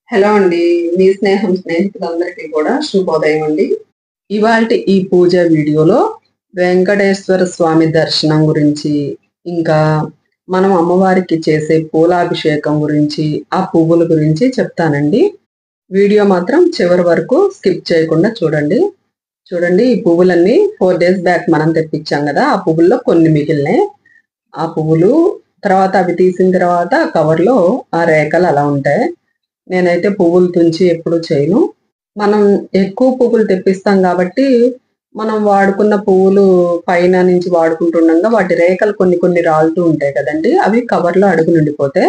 Hello అండి. మీ స్నేహితులందరికీ కూడా శుభోదయం అండి. ఇవాల్టి ఈ పూజ వీడియోలో వెంకటేశ్వర స్వామి దర్శనం గురించి, ఇంకా మనం అమ్మవారికి చేసే పూలాభిషేకం గురించి, ఆ పువ్వుల గురించి చెప్తానండి. వీడియో మాత్రం చివరి వరకు స్కిప్ చేయకుండా చూడండి. చూడండి, ఈ పువ్వులన్నీ 4 డేస్ బ్యాక్ మనం తెప్పించాం కదా! ఆ పువ్వుల్లో కొన్ని మిగిలినాయి. ఆ పువ్వులు తర్వాత అవి తీసిన తర్వాత కవర్‌లో ఆ రేఖలు అలా ఉంటాయి. నేనైతే పువ్వులు తుంచి ఎప్పుడు చేయను. మనం ఎక్కువ పువ్వులు తెప్పిస్తాం గాబట్టి, మనం వాడుకున్న పువ్వులు పైన నుంచి వాడుకుంటుండంగా వాటి రేఖలు కొన్ని కొన్ని రాలుతూ ఉంటాయి కదండీ! అవి కవర్‌లో అడుగునుండిపోతే,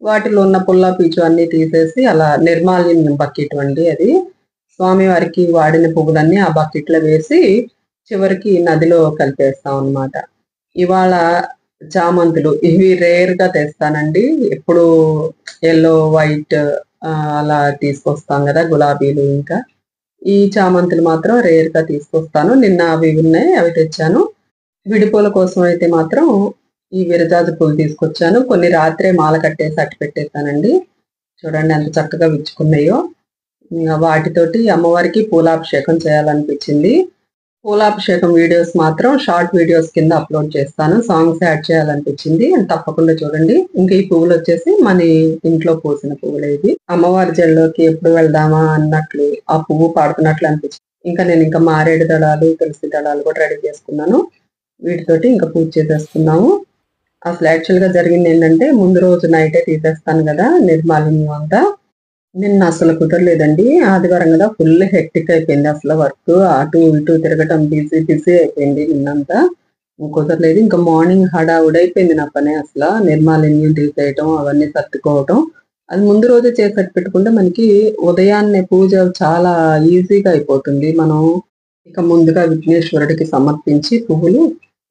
వాటిలో ఉన్న పుల్ల, పీచు అన్నీ తీసేసి అలా నిర్మాల్యం బకెట్ అండి అది. స్వామివారికి వాడిన పువ్వులన్నీ ఆ బకెట్‌లో వేసి, చివరికి నదిలో కలిపేస్తామనమాట. ఇవాళ చామంతులు ఇవి రేర్‌గా తెస్తానండి. ఎప్పుడూ యెల్లో, వైట్ అలా తీసుకొస్తాం గదా! గులాబీలు ఇంకా. ఈ చామంతులు మాత్రం రేర్‌గా తీసుకొస్తాను. నిన్న అవి ఉన్నాయి. అవి తెచ్చాను. విడిపూల కోసం అయితే మాత్రం ఈ విరజాజి పూలు తీసుకొచ్చాను. కొన్ని రాత్రే మాల కట్టేసి అట్టి పెట్టేసానండి. చూడండి ఎంత చక్కగా విచ్చుకున్నాయో. ఇంగ వాటితోటి అమ్మవారికి పూలాభిషేకం చేయాలనిపించింది. పూలాభిషేకం వీడియోస్ మాత్రం షార్ట్ వీడియోస్ కింద అప్‌లోడ్ చేస్తాను. సాంగ్స్ యాడ్ చేయాలనిపించింది. తప్పకుండా చూడండి. ఇంకా ఈ పువ్వులొచ్చేసి మన ఇంట్లో పూసిన పువ్వులే ఇవి. అమ్మవారి జడలోకి ఎప్పుడు వెళ్దామా అన్నట్లు ఆ పువ్వు పాడుతున్నట్లు అనిపించింది. ఇంకా మారేడు దళాలు, తులసి దళాలు కూడా రెడీ చేసుకున్నాను. వీటితోటి ఇంకా పూజ చేసేసుకున్నాము. అసలు యాక్చువల్‌గా జరిగిందేంటంటే ముందు రోజు నైటే తీసేస్తాను గదా! నిర్మాల్యం అంతా. నిన్న అసలు కుదరలేదండి. ఆదివారం గదా! ఫుల్ హెక్టిక్ అయిపోయింది అసలు వర్క్. అటు ఇటు తిరగటం బిజీ అయిపోయింది నిన్నంతా. కుదరలేదు. ఇంకా మార్నింగ్ హడావుడైపోయింది నా పని అసల. నిర్మాలిన్యం తీసేయటం, అవన్నీ సర్దుకోవటం. అది ముందు రోజే చేసి పెట్టుకుంటే మనకి ఉదయాన్నే పూజ చాలా ఈజీగా అయిపోతుంది. మనం ఇక ముందుగా విఘ్నేశ్వరుడికి సమర్పించి పువ్వులు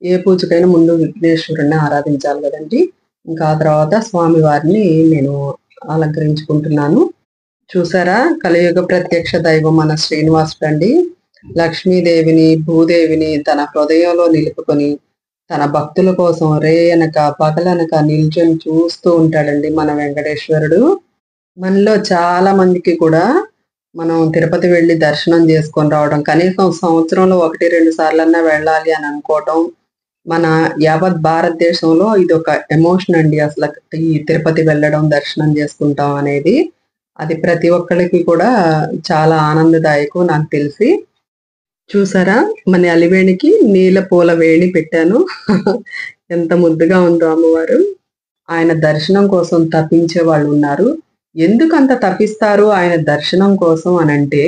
ఏ పూజకైనా ముందు విఘ్నేశ్వరుడిని ఆరాధించాలి గదండీ! ఇంకా ఆ తర్వాత స్వామివారిని నేను అలంకరించుకుంటున్నాను. చూసారా? కలియుగ ప్రత్యక్ష దైవం మన శ్రీనివాసుడండి. లక్ష్మీదేవిని, భూదేవిని తన హృదయంలో నిలుపుకొని, తన భక్తుల కోసం రేయనక, పగలనక నిల్చొని చూస్తూ ఉంటాడండి మన వెంకటేశ్వరుడు. మనలో చాలా మందికి కూడా మనం తిరుపతి వెళ్లి దర్శనం చేసుకొని రావడం, కనీసం సంవత్సరంలో 1, 2 సార్లన్నా వెళ్ళాలి అని అనుకోవటం, మన యావత్ భారతదేశంలో ఇదొక ఎమోషన్ అండి అసల. ఈ తిరుపతి వెళ్ళడం, దర్శనం చేసుకుంటాం అనేది. అది ప్రతి ఒక్కళ్ళకి కూడా చాలా ఆనందదాయకం నాకు తెలిసి. చూసారా? మన అలివేణికి నీల పూల వేణి పెట్టాను. ఎంత ముద్దుగా ఉందో అమ్మవారు. ఆయన దర్శనం కోసం తపించే వాళ్ళున్నారు. ఎందుకంత తపిస్తారు ఆయన దర్శనం కోసం అనంటే,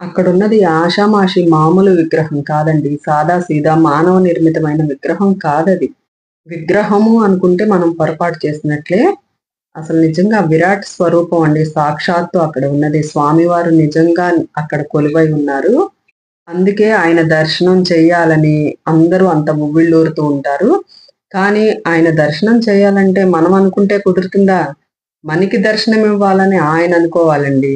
అక్కడున్నది ఆషామాషి మామూలు విగ్రహం కాదండి. సాదా సీదా మానవ నిర్మితమైన విగ్రహం కాదది. విగ్రహము అనుకుంటే మనం పొరపాటు చేసినట్లే. అసలు నిజంగా విరాట్ స్వరూపం అండి. సాక్షాత్తు అక్కడ ఉన్నది. స్వామివారు నిజంగా అక్కడ కొలువై ఉన్నారు. అందుకే ఆయన దర్శనం చెయ్యాలని అందరూ అంత ఉవ్విళ్ళూరుతూ ఉంటారు. కానీ ఆయన దర్శనం చేయాలంటే మనం అనుకుంటే కుదురుతుందా? మనకి దర్శనం ఇవ్వాలని ఆయన అనుకోవాలండి.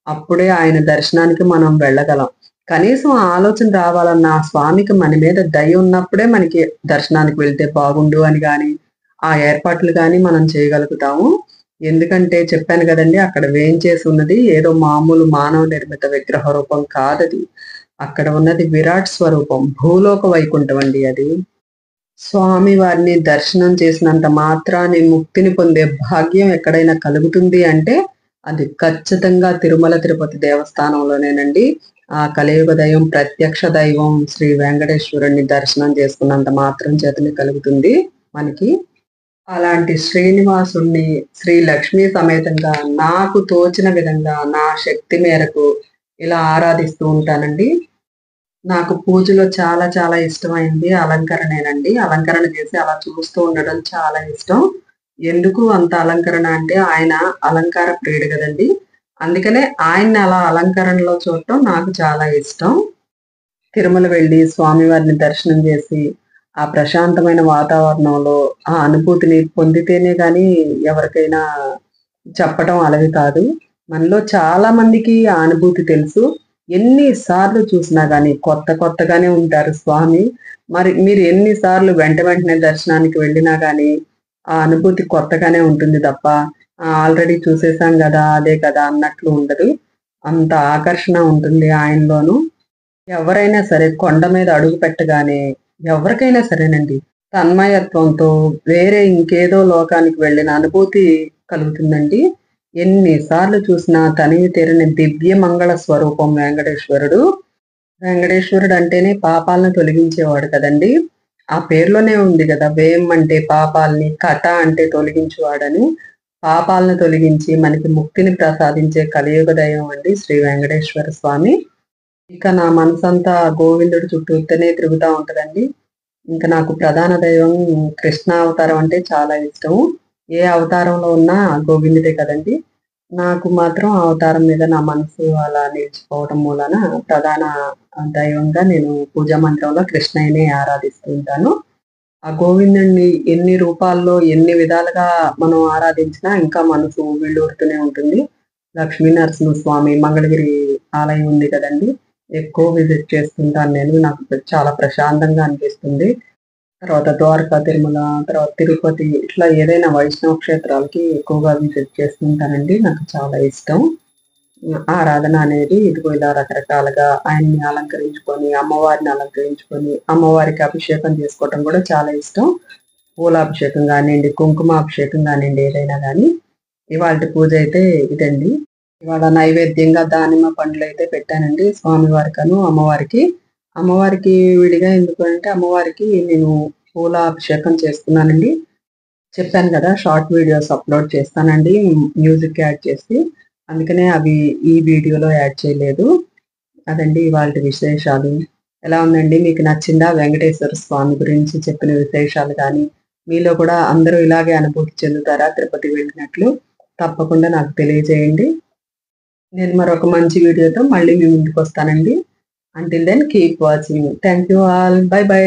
అప్పుడే ఆయన దర్శనానికి మనం వెళ్ళగలం. కనీసం ఆ ఆలోచన రావాలన్నా ఆ స్వామికి మన మీద దయ ఉన్నప్పుడే మనకి దర్శనానికి వెళ్తే బాగుండు అని గాని, ఆ ఏర్పాట్లు గాని మనం చేయగలుగుతాము. ఎందుకంటే చెప్పాను గదండీ! అక్కడ వేంచేసి ఉన్నది ఏదో మామూలు మానవ నిర్మిత విగ్రహ రూపం కాదది. అక్కడ ఉన్నది విరాట్ స్వరూపం. భూలోక వైకుంఠం అండి అది. స్వామి వారిని దర్శనం చేసినంత మాత్రాన్ని ముక్తిని పొందే భాగ్యం ఎక్కడైనా కలుగుతుంది అంటే, అది ఖచ్చితంగా తిరుమల తిరుపతి దేవస్థానంలోనేనండి. ఆ కలియుగ దైవం, ప్రత్యక్ష దైవం శ్రీ వెంకటేశ్వరుడిని దర్శనం చేసుకున్నంత మాత్రం చేతనే కలుగుతుంది మనకి. అలాంటి శ్రీనివాసుడిని శ్రీ లక్ష్మీ సమేతంగా నాకు తోచిన విధంగా నా శక్తి మేరకు ఇలా ఆరాధిస్తూ ఉంటానండి. నాకు పూజలో చాలా చాలా ఇష్టమైంది అలంకరణేనండి. అలంకరణ చేసి అలా చూస్తూ ఉండడం చాలా ఇష్టం. ఎందుకు అంత అలంకరణ అంటే ఆయన అలంకార ప్రియుడు గదండీ! అందుకనే ఆయన్ని అలా అలంకరణలో చూడటం నాకు చాలా ఇష్టం. తిరుమల వెళ్లి స్వామివారిని దర్శనం చేసి, ఆ ప్రశాంతమైన వాతావరణంలో ఆ అనుభూతిని పొందితేనే గాని ఎవరికైనా చెప్పటం అలవి కాదు. మనలో చాలా మందికి ఆ అనుభూతి తెలుసు. ఎన్ని సార్లు చూసినా గాని కొత్తగానే ఉంటారు స్వామి. మరి మీరు ఎన్ని సార్లు వెంటనే దర్శనానికి వెళ్ళినా గాని, ఆ అనుభూతి కొత్తగానే ఉంటుంది తప్ప, ఆల్రెడీ చూసేసాం కదా అదే కదా అన్నట్లు ఉండదు. అంత ఆకర్షణ ఉంటుంది ఆయనలోను. ఎవరైనా సరే కొండ మీద అడుగు పెట్టగానే ఎవరికైనా సరేనండి తన్మయత్వంతో వేరే ఇంకేదో లోకానికి వెళ్ళిన అనుభూతి కలుగుతుందండి. ఎన్నిసార్లు చూసినా తనివి తీరని దివ్య మంగళ స్వరూపం వెంకటేశ్వరుడు. వెంకటేశ్వరుడు అంటేనే పాపాలను తొలగించేవాడు కదండి. ఆ పేరులోనే ఉంది కదా, వేం అంటే పాపాలని, కట అంటే తొలగించువాడని. పాపాలను తొలగించి మనకి ముక్తిని ప్రసాదించే కలియుగ దైవం అండి శ్రీ వెంకటేశ్వర స్వామి. ఇక నా మనసంతా గోవిందుడి చుట్టూతోనే తిరుగుతా ఉంటదండి. ఇంకా నాకు ప్రధాన దైవం కృష్ణ అవతారం అంటే చాలా ఇష్టం. ఏ అవతారంలో ఉన్నా గోవిందుడే కదండి. నాకు మాత్రం ఆ అవతారం మీద నా మనసు అలా నిలిచిపోవడం మూలన ప్రధాన దైవంగా నేను పూజా మందిరంలో కృష్ణయ్యని ఆరాధిస్తూ ఉంటాను. ఆ గోవిందుడిని ఎన్ని రూపాల్లో, ఎన్ని విధాలుగా మనం ఆరాధించినా ఇంకా మనసు వీళ్ళూరుతూనే ఉంటుంది. లక్ష్మీ నరసింహస్వామి మంగళగిరి ఆలయం ఉంది కదండి. ఎక్కువ విజిట్ చేస్తుంటాను నేను. నాకు చాలా ప్రశాంతంగా అనిపిస్తుంది. తర్వాత ద్వారకా, తిరుమల, తర్వాత తిరుపతి ఇట్లా ఏదైనా వైష్ణవ క్షేత్రాలకి ఎక్కువగా విజిట్ చేస్తుంటానండి. నాకు చాలా ఇష్టం. ఆరాధన అనేది ఇదిగో ఇలా రకరకాలుగా ఆయన్ని అలంకరించుకొని, అమ్మవారిని అలంకరించుకొని, అమ్మవారికి అభిషేకం చేసుకోవటం కూడా చాలా ఇష్టం. పూలాభిషేకం గానియండి, కుంకుమాభిషేకం గానియండి ఏదైనా గాని. ఇవాల్టి పూజ అయితే ఇదండి. ఇవాళ నైవేద్యంగా దానిమ్మ పండ్లయితే పెట్టానండి స్వామివారికను, అమ్మవారికి. అమ్మవారికి విడిగా ఎందుకు అంటే, అమ్మవారికి నేను పూలాభిషేకం చేసుకున్నానండి. చెప్పాను కదా షార్ట్ వీడియోస్ అప్లోడ్ చేస్తానండి మ్యూజిక్ యాడ్ చేసి. అందుకనే అవి ఈ వీడియోలో యాడ్ చేయలేదు. అదండి ఇవాల్టి విశేషాలు. ఎలా ఉందండి? మీకు నచ్చిందా? వెంకటేశ్వర స్వామి గురించి చెప్పిన విశేషాలు గాని, మీలో కూడా అందరూ ఇలాగే అనుభూతి చెందుతారా తిరుపతి వెళ్ళినట్లు? తప్పకుండా నాకు తెలియజేయండి. నేను మరొక మంచి వీడియోతో మళ్ళీ మీ ముందుకొస్తానండి. Until then keep watching. Thank you all. Bye by.